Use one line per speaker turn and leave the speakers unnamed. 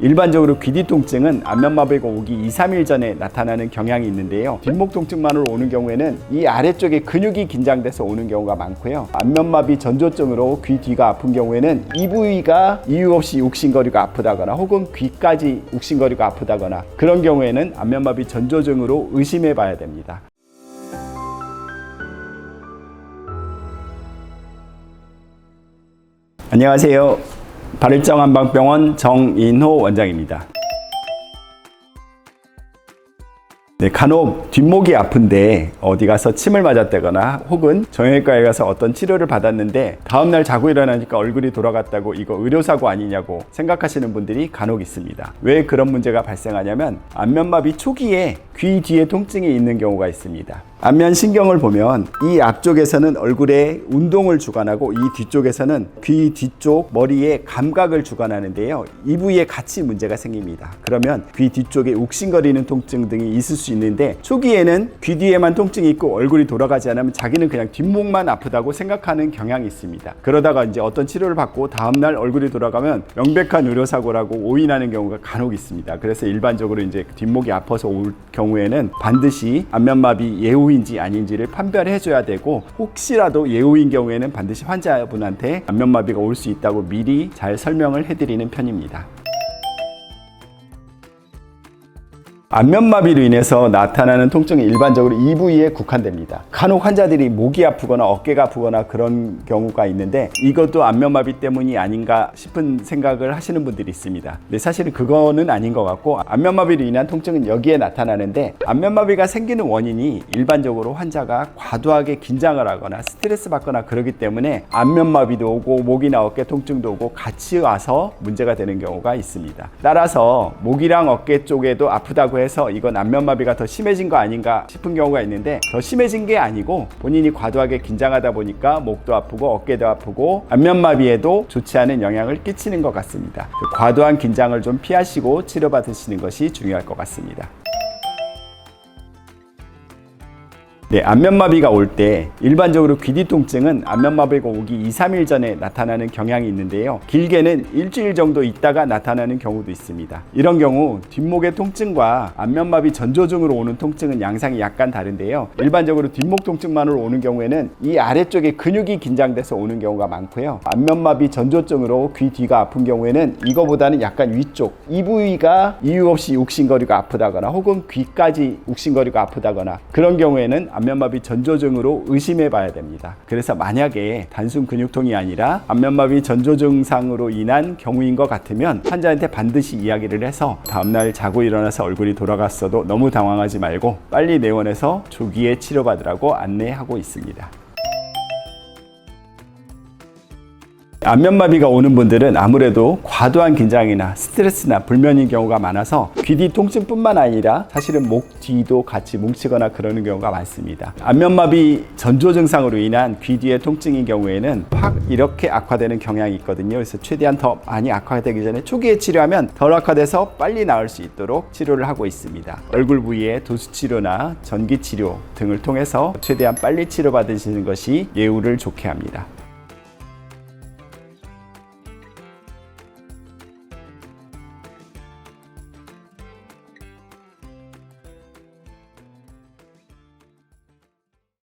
일반적으로 귀 뒤통증은 안면마비가 오기 2-3일 전에 나타나는 경향이 있는데요. 뒷목 통증만으로 오는 경우에는 이 아래쪽에 근육이 긴장돼서 오는 경우가 많고요. 안면마비 전조증으로 귀 뒤가 아픈 경우에는 이 부위가 이유 없이 욱신거리고 아프다거나 혹은 귀까지 욱신거리고 아프다거나 그런 경우에는 안면마비 전조증으로 의심해 봐야 됩니다. 안녕하세요. 바를정한방병원 정인호 원장입니다. 네, 간혹 뒷목이 아픈데 어디 가서 침을 맞았다거나 혹은 정형외과에 가서 어떤 치료를 받았는데 다음날 자고 일어나니까 얼굴이 돌아갔다고 이거 의료사고 아니냐고 생각하시는 분들이 간혹 있습니다. 왜 그런 문제가 발생하냐면 안면마비 초기에 귀 뒤에 통증이 있는 경우가 있습니다. 안면신경을 보면 이 앞쪽에서는 얼굴에 운동을 주관하고 이 뒤쪽에서는 귀 뒤쪽 머리에 감각을 주관하는데요. 이 부위에 같이 문제가 생깁니다. 그러면 귀 뒤쪽에 욱신거리는 통증 등이 있을 수 있는데 초기에는 귀 뒤에만 통증이 있고 얼굴이 돌아가지 않으면 자기는 그냥 뒷목만 아프다고 생각하는 경향이 있습니다. 그러다가 이제 어떤 치료를 받고 다음날 얼굴이 돌아가면 명백한 의료사고라고 오인하는 경우가 간혹 있습니다. 그래서 일반적으로 이제 뒷목이 아파서 올 경우에는 반드시 안면마비 예후인지 아닌지를 판별해 줘야 되고 혹시라도 예후인 경우에는 반드시 환자분한테 안면마비가 올 수 있다고 미리 잘 설명을 해드리는 편입니다. 안면마비로 인해서 나타나는 통증은 일반적으로 이 부위에 국한됩니다. 간혹 환자들이 목이 아프거나 어깨가 아프거나 그런 경우가 있는데 이것도 안면마비 때문이 아닌가 싶은 생각을 하시는 분들이 있습니다. 근데 사실은 그거는 아닌 것 같고 안면마비로 인한 통증은 여기에 나타나는데 안면마비가 생기는 원인이 일반적으로 환자가 과도하게 긴장을 하거나 스트레스 받거나 그러기 때문에 안면마비도 오고 목이나 어깨 통증도 오고 같이 와서 문제가 되는 경우가 있습니다. 따라서 목이랑 어깨 쪽에도 아프다고 해서 이건 안면마비가 더 심해진 거 아닌가 싶은 경우가 있는데 더 심해진 게 아니고 본인이 과도하게 긴장하다 보니까 목도 아프고 어깨도 아프고 안면마비에도 좋지 않은 영향을 끼치는 것 같습니다. 과도한 긴장을 좀 피하시고 치료받으시는 것이 중요할 것 같습니다. 네, 안면마비가 올 때 일반적으로 귀 뒤통증은 안면마비가 오기 2-3일 전에 나타나는 경향이 있는데요. 길게는 일주일 정도 있다가 나타나는 경우도 있습니다. 이런 경우 뒷목의 통증과 안면마비 전조증으로 오는 통증은 양상이 약간 다른데요. 일반적으로 뒷목 통증만으로 오는 경우에는 이 아래쪽에 근육이 긴장돼서 오는 경우가 많고요. 안면마비 전조증으로 귀 뒤가 아픈 경우에는 이거보다는 약간 위쪽 이 부위가 이유 없이 욱신거리고 아프다거나 혹은 귀까지 욱신거리고 아프다거나 그런 경우에는 안면마비 전조증으로 의심해 봐야 됩니다. 그래서 만약에 단순 근육통이 아니라 안면마비 전조증상으로 인한 경우인 것 같으면 환자한테 반드시 이야기를 해서 다음날 자고 일어나서 얼굴이 돌아갔어도 너무 당황하지 말고 빨리 내원해서 조기에 치료받으라고 안내하고 있습니다. 안면마비가 오는 분들은 아무래도 과도한 긴장이나 스트레스나 불면인 경우가 많아서 귀 뒤 통증뿐만 아니라 사실은 목 뒤도 같이 뭉치거나 그러는 경우가 많습니다. 안면마비 전조 증상으로 인한 귀 뒤의 통증인 경우에는 확 이렇게 악화되는 경향이 있거든요. 그래서 최대한 더 많이 악화되기 전에 초기에 치료하면 덜 악화돼서 빨리 나을 수 있도록 치료를 하고 있습니다. 얼굴 부위에 도수치료나 전기치료 등을 통해서 최대한 빨리 치료받으시는 것이 예후를 좋게 합니다.